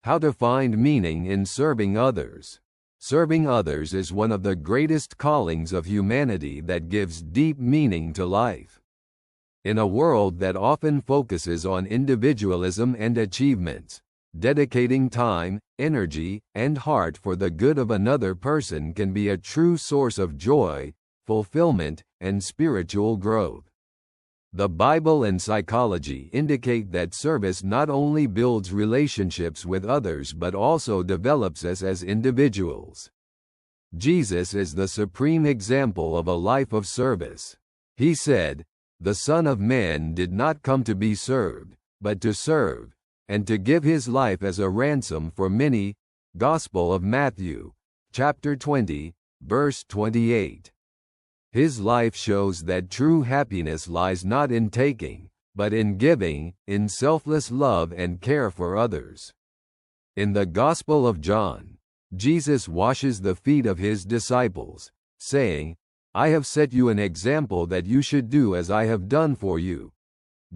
How to find meaning in serving others. Serving others is one of the greatest callings of humanity that gives deep meaning to life. In a world that often focuses on individualism and achievements, dedicating time, energy, and heart for the good of another person can be a true source of joy, fulfillment, and spiritual growth. The Bible and psychology indicate that service not only builds relationships with others but also develops us as individuals. Jesus is the supreme example of a life of service. He said, "The Son of Man did not come to be served, but to serve, and to give his life as a ransom for many." Gospel of Matthew, chapter 20, verse 28. His life shows that true happiness lies not in taking, but in giving, in selfless love and care for others. In the Gospel of John, Jesus washes the feet of his disciples, saying, "I have set you an example that you should do as I have done for you."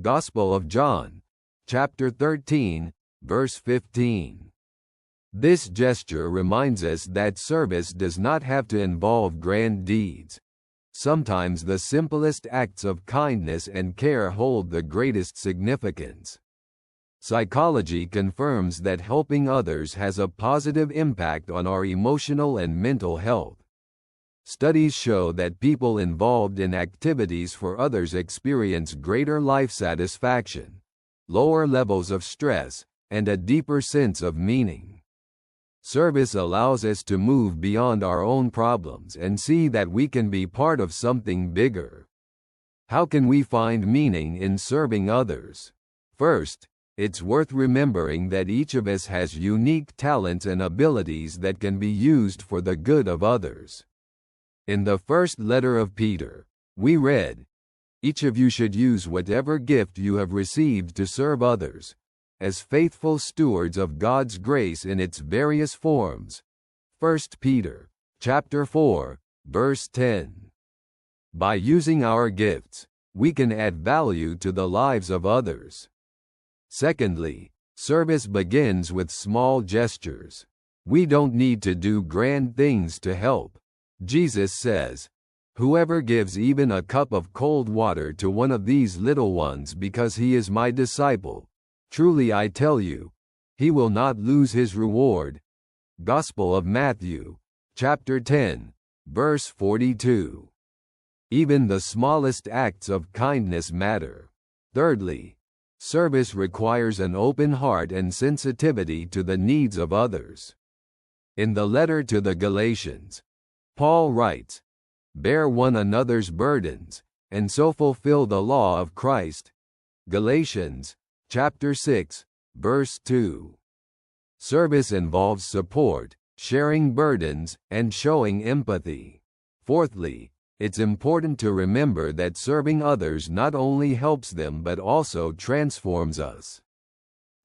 Gospel of John, chapter 13, verse 15. This gesture reminds us that service does not have to involve grand deeds. Sometimes the simplest acts of kindness and care hold the greatest significance. Psychology confirms that helping others has a positive impact on our emotional and mental health. Studies show that people involved in activities for others experience greater life satisfaction, lower levels of stress, and a deeper sense of meaning. Service allows us to move beyond our own problems and see that we can be part of something bigger. How can we find meaning in serving others? First, it's worth remembering that each of us has unique talents and abilities that can be used for the good of others. In the first letter of Peter, we read, "Each of you should use whatever gift you have received to serve others, as faithful stewards of God's grace in its various forms." 1 Peter, chapter 4, verse 10. By using our gifts, we can add value to the lives of others. Secondly, service begins with small gestures. We don't need to do grand things to help. Jesus says, "Whoever gives even a cup of cold water to one of these little ones because he is my disciple, truly I tell you, he will not lose his reward." Gospel of Matthew, chapter 10, verse 42. Even the smallest acts of kindness matter. Thirdly, service requires an open heart and sensitivity to the needs of others. In the letter to the Galatians, Paul writes, "Bear one another's burdens, and so fulfill the law of Christ." Galatians, chapter 6, verse 2. Service involves support, sharing burdens, and showing empathy. Fourthly, it's important to remember that serving others not only helps them but also transforms us.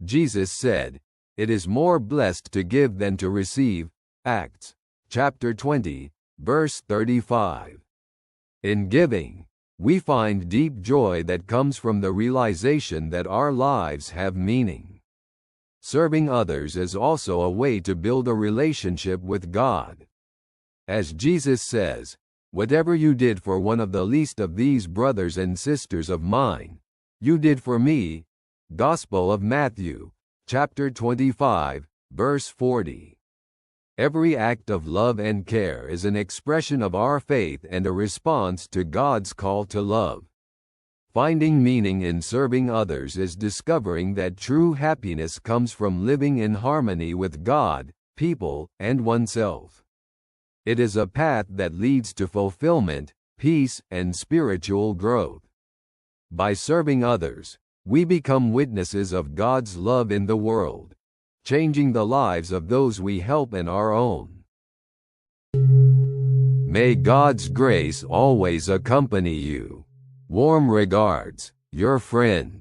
Jesus said, "It is more blessed to give than to receive." Acts, chapter 20, verse 35. In giving, we find deep joy that comes from the realization that our lives have meaning. Serving others is also a way to build a relationship with God. As Jesus says, "Whatever you did for one of the least of these brothers and sisters of mine, you did for me." Gospel of Matthew, chapter 25, verse 40. Every act of love and care is an expression of our faith and a response to God's call to love. Finding meaning in serving others is discovering that true happiness comes from living in harmony with God, people, and oneself. It is a path that leads to fulfillment, peace, and spiritual growth. By serving others, we become witnesses of God's love in the world, changing the lives of those we help and our own. May God's grace always accompany you. Warm regards, your friend.